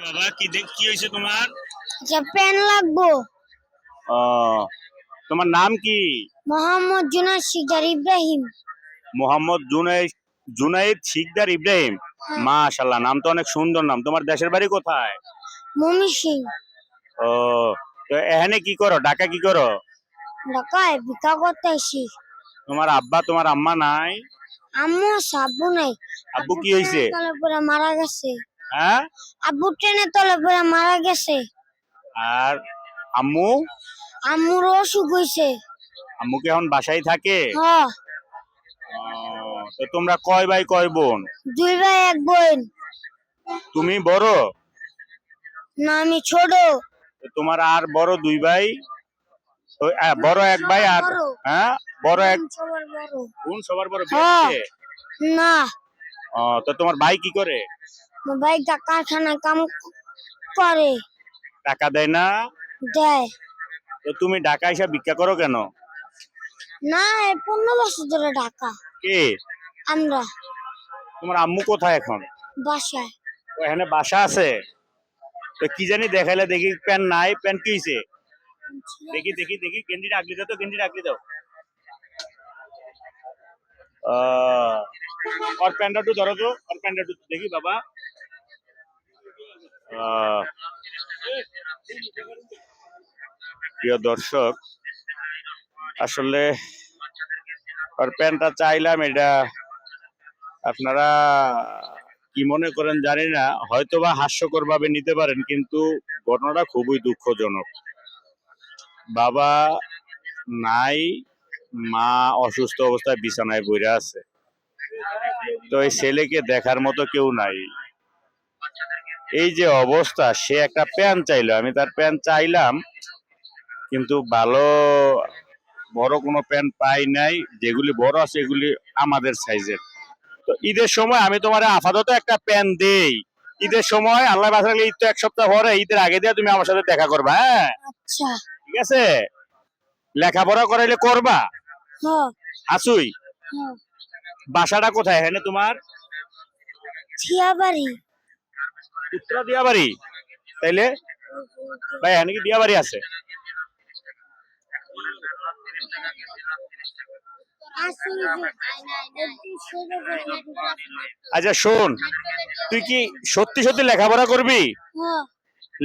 বাবা কি হয়েছে তোমার? আচ্ছা, পেন লাগবো। ও, তোমার নাম কি? মোহাম্মদ জুনায়েদ শিকদার ইব্রাহিম। মোহাম্মদ জুনাইদ শিকদার ইব্রাহিম। হ্যাঁ। মাশাআল্লাহ, নাম তো অনেক সুন্দর নাম। তোমার দেশের বাড়ি কোথায়? মমিসিং। ও, তো এখানে কি করো? ঢাকা কি করো? ঢাকায় ভিক্ষা করতে আসি। তোমার আব্বা তোমার আম্মা নাই? আম্মু আছে, আব্বু নাই। আব্বু কি হয়েছে? ট্রেনের তলে পড়ে মারা গেছে। হ্যাঁ? আব্বু ট্রেনের তলে পড়ে মারা গেছে। আর আম্মু? আম্মুর অসুখ হয়েছে। আম্মু কি এখন বাসায় থাকে? হ্যাঁ। ও, তো তোমরা কয় ভাই কয় বোন? 2 ভাই 1 বোন। তুমি বড়? না, আমি ছোট। তো তোমার আর বড় 2 ভাই? বড় 1 ভাই আর বড়। হ্যাঁ বড় এক সবার বড়। বোন সবার বড় হ্যাঁ। বিয়ে? না, ও, তো তোমার ভাই কি করে? আমার ভাই কারখানায় কাম করে। টাকা দেয় না? দেয় তো তুমি ঢাকা এসে ভিক্ষা করো কেন? না। 15 বছর ধরে ঢাকা। কে? আমরা তোমার আম্মু কোথায় এখন? বাসায়। ও, এখানে বাসা আছে? তো কি জানি দেখাইলে দেখি প্যান নাই। প্যান কি হয়েছে? দেখি দেখি দেখি, গেঞ্জিটা আগলি দাও তো, গেঞ্জিটা আগলি দাও। ওর প্যান্টটা একটু ধরো তো, ওর প্যান্টটা একটু দেখি বাবা। প্রিয় দর্শক, আসলে ওর প্যান্টটা চাইলাম, এটা আপনারা কি মনে করেন জানি না, হয়তো বা হাস্যকর ভাবে নিতে পারেন, কিন্তু ঘটনাটা খুবই দুঃখজনক। বাবা নাই, মা অসুস্থ অবস্থায় বিছানায় পড়ে আছে। তো এই ছেলেকে দেখার মতো কেউ নাই। এই যে অবস্থা, সে একটা প্যান্ট চাইলো, আমি তার প্যান্ট চাইলাম, কিন্তু ভালো বড় কোনো প্যান্ট পাই নাই। যেগুলি বড় আছে এগুলি আমাদের সাইজের। তো ঈদের সময় আমি তোমার আপাতত একটা প্যান্ট দেই। ঈদের সময় আল্লাহ বাঁচালে, ঈদ তো 1 সপ্তাহ পরে, ঈদের আগে দিয়ে তুমি আমার সাথে দেখা করবা। হ্যাঁ, আচ্ছা। ঠিক আছে? লেখাপড়া করাইলে করবা? হ্যাঁ। আসুই। হ্যাঁ। বাসাটা কোথায় এখানে তোমার? থিয়াবাড়ি। উত্তরা দিয়াবাড়ি? তাইলে ভাই এখানে কি দিয়াবাড়ি আছে? আচ্ছা শোন, তুই কি সত্যি সত্যি লেখাপড়া করবি? হ্যাঁ।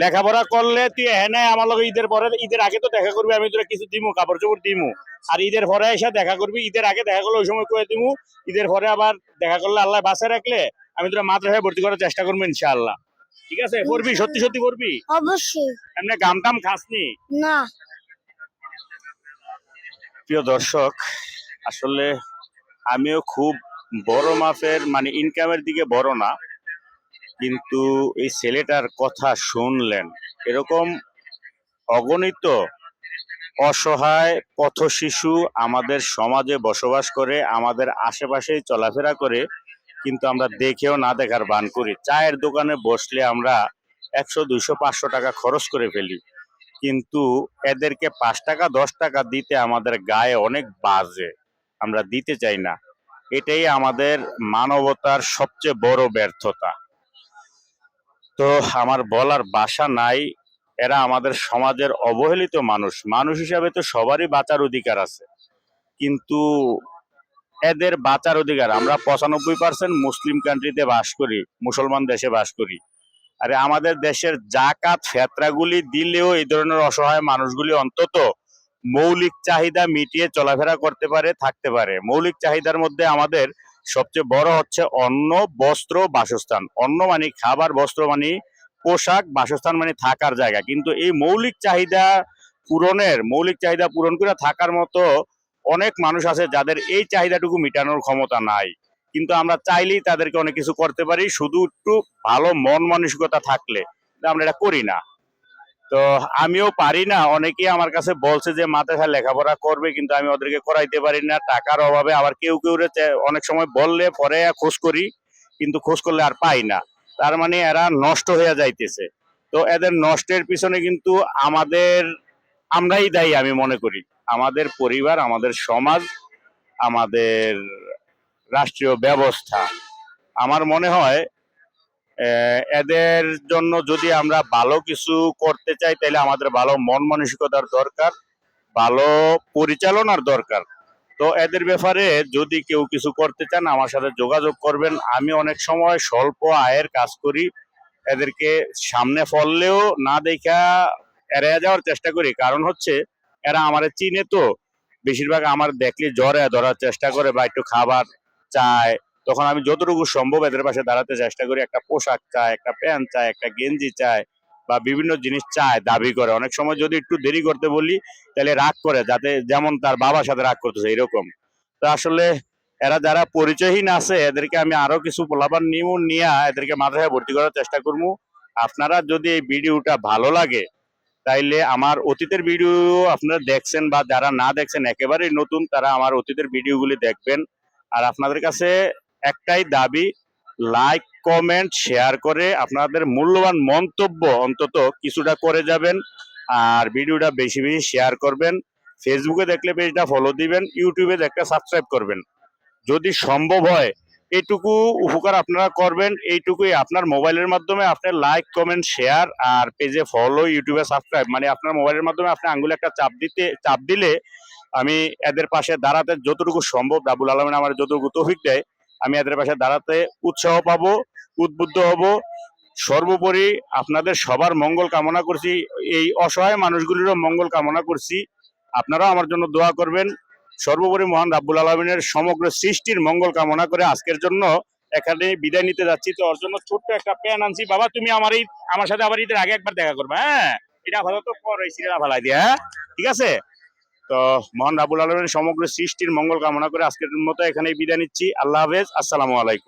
লেখাপড়া করলে তুই এখানে আমার লগে ঈদের পরে, ঈদের আগে তো দেখা করবি, আমি তোরা কিছু দিমু, কাপড় চোপড় দিমু। আর ঈদের পরে এসে দেখা করবি। ঈদের আগে দেখা করলে ওই সময় কয়ে দিমু, ঈদের পরে আবার দেখা করলে আল্লাহ বাঁচায় রাখলে আমি তোরা মাদ্রাসায় ভর্তি করার চেষ্টা করবো ইনশাআল্লাহ। ঠিক আছে? পড়বি, সত্যি সত্যি পড়বি? অবশ্যই। এমনি গাম টাম খাসনি? না। প্রিয় দর্শক, আসলে আমিও খুব বড় মাপের মানে ইনকামের দিকে বড় না, কিন্তু এই ছেলেটার কথা শুনলেন, এরকম অগণিত অসহায় পথ শিশু আমাদের সমাজে বসবাস করে, আমাদের আশেপাশেই চলাফেরা করে, কিন্তু আমরা দেখেও না দেখার ভান করি। চায়ের দোকানে বসলে আমরা 100 200 500 টাকা খরচ করে ফেলি, কিন্তু এদেরকে 5 টাকা 10 টাকা দিতে আমাদের গায়ে অনেক বাজে, আমরা দিতে চাই না। এটাই আমাদের মানবতার সবচেয়ে বড় ব্যর্থতা। তো আমার বলার ভাষা নাই। এরা আমাদের সমাজের অবহেলিত মানুষ। মানুষ হিসাবে তো সবারই বাঁচার অধিকার আছে, কিন্তু এদের বাঁচার অধিকার, আমরা 95% মুসলিম কান্ট্রিতে বাস করি, মুসলমান দেশে বাস করি। আরে আমাদের দেশের জাকাত ফেতরাগুলি দিলেও এই ধরনের অসহায় মানুষগুলি অন্তত মৌলিক চাহিদা মিটিয়ে চলাফেরা করতে পারে, থাকতে পারে। মৌলিক চাহিদার মধ্যে আমাদের সবচেয়ে বড় হচ্ছে অন্ন, বস্ত্র, বাসস্থান। অন্ন মানে খাবার, বস্ত্র মানে পোশাক, বাসস্থান মানে থাকার জায়গা। কিন্তু এই মৌলিক চাহিদা পূরণ করে থাকার মতো অনেক মানুষ আছে যাদের এই চাহিদাটুকু মেটানোর ক্ষমতা নাই, কিন্তু আমরা চাইলেই তাদেরকে অনেক কিছু করতে পারি, শুধু একটু ভালো মন মানসিকতা থাকলে। আমরা এটা করি না। তো আমিও পারি না। অনেকেই আমার কাছে বলছে যে মাদ্রাসায় লেখাপড়া করবে, কিন্তু আমি ওদেরকে করাইতে পারি না টাকার অভাবে। আবার কেউ কেউ অনেক সময় বললে পরে খোঁজ করি, কিন্তু খোঁজ করলে আর পাই না। তার মানে এরা নষ্ট হয়ে যাইতেছে। তো এদের নষ্টের পিছনে কিন্তু আমরাই দায়ী আমি মনে করি। আমাদের পরিবার, আমাদের সমাজ, আমাদের রাষ্ট্রীয় ব্যবস্থা। আমার মনে হয় এদের জন্য যদি আমরা ভালো কিছু করতে চাই তাহলে আমাদের ভালো মন মানসিকতার দরকার, ভালো পরিচালনার দরকার। তো এদের ব্যাপারে যদি কেউ কিছু করতে চান আমার সাথে যোগাযোগ করবেন। আমি অনেক সময় স্বল্প আয়ের কাজ করি, এদেরকে সামনে ফললেও না দেখা এড়িয়ে যাওয়ার চেষ্টা করি। কারণ হচ্ছে এরা আমারে চিনে, তো বেশিরভাগ আমার দেখলে জ্বরে ধরার চেষ্টা করে বা একটু খাবার চায়। তখন আমি যতটুকু সম্ভব এদের পাশে দাঁড়াতে চেষ্টা করি। একটা পোশাক চায়, একটা প্যান্ট চায়, একটা গেঞ্জি চায় বা বিভিন্ন জিনিস চায়, দাবি করে। অনেক সময় যদি একটু দেরি করতে বলি তাহলে রাগ করে, যাতে যেমন তার বাবার সাথে রাগ করতেছে এরকম। তো আসলে এরা যারা পরিচয়হীন আছে এদেরকে আমি আরো কিছু পোলাপান নিয়ে এদেরকে মাদ্রাসায় ভর্তি করার চেষ্টা করবো। আপনারা যদি এই ভিডিওটা ভালো লাগে তাইলে আমার অতীতের ভিডিও আপনারা দেখছেন বা যারা না দেখছেন একেবারেই নতুন, তারা আমার অতীতের ভিডিওগুলি দেখবেন। আর আপনাদের কাছে একটাই দাবি, লাইক কমেন্ট শেয়ার করে আপনাদের মূল্যবান মন্তব্য অন্তত কিছুটা করে যাবেন। আর ভিডিওটা বেশি বেশি শেয়ার করবেন। ফেসবুকে দেখলে পেজটা ফলো দিবেন, ইউটিউবে দেখলে সাবস্ক্রাইব করবেন। যদি সম্ভব হয় এইটুকু উপকার আপনারা করবেন। এইটুকুই, আপনার মোবাইলের মাধ্যমে আপনার লাইক কমেন্ট শেয়ার আর পেজে ফলো, ইউটিউবে সাবস্ক্রাইব, মানে আপনার মোবাইলের মাধ্যমে আপনি আঙ্গুলে একটা চাপ দিলে আমি এদের পাশে দাঁড়াতে যতটুকু সম্ভব রাব্বুল আলামিন আমার যতটুকু তৌফিক দেয় আমি এদের পাশে দাঁড়াতে উৎসাহ পাবো, উদ্বুদ্ধ হব। সর্বোপরি আপনাদের সবার মঙ্গল কামনা করছি, এই অসহায় মানুষগুলিরও মঙ্গল কামনা করছি। আপনারাও আমার জন্য দোয়া করবেন। সর্বোপরি মহান রাব্বুল আলামিনের সমগ্র সৃষ্টির মঙ্গল কামনা করে আজকের জন্য এখানে বিদায় নিতে যাচ্ছি। তো ওর জন্য ছোট্ট একটা প্যান আনছি। বাবা তুমি আমার সাথে আবার ঈদের আগে একবার দেখা করবে, হ্যাঁ? এটা ভালো তো পর এই সিরিয়াল ভালাই দিয়ে, হ্যাঁ ঠিক আছে। তো মহান রাব্বুল আলামিনের সমগ্র সৃষ্টির মঙ্গল কামনা করে আজকের মতো এখানেই বিদায় নিচ্ছি। আল্লাহ হাফেজ, আসসালামু আলাইকুম।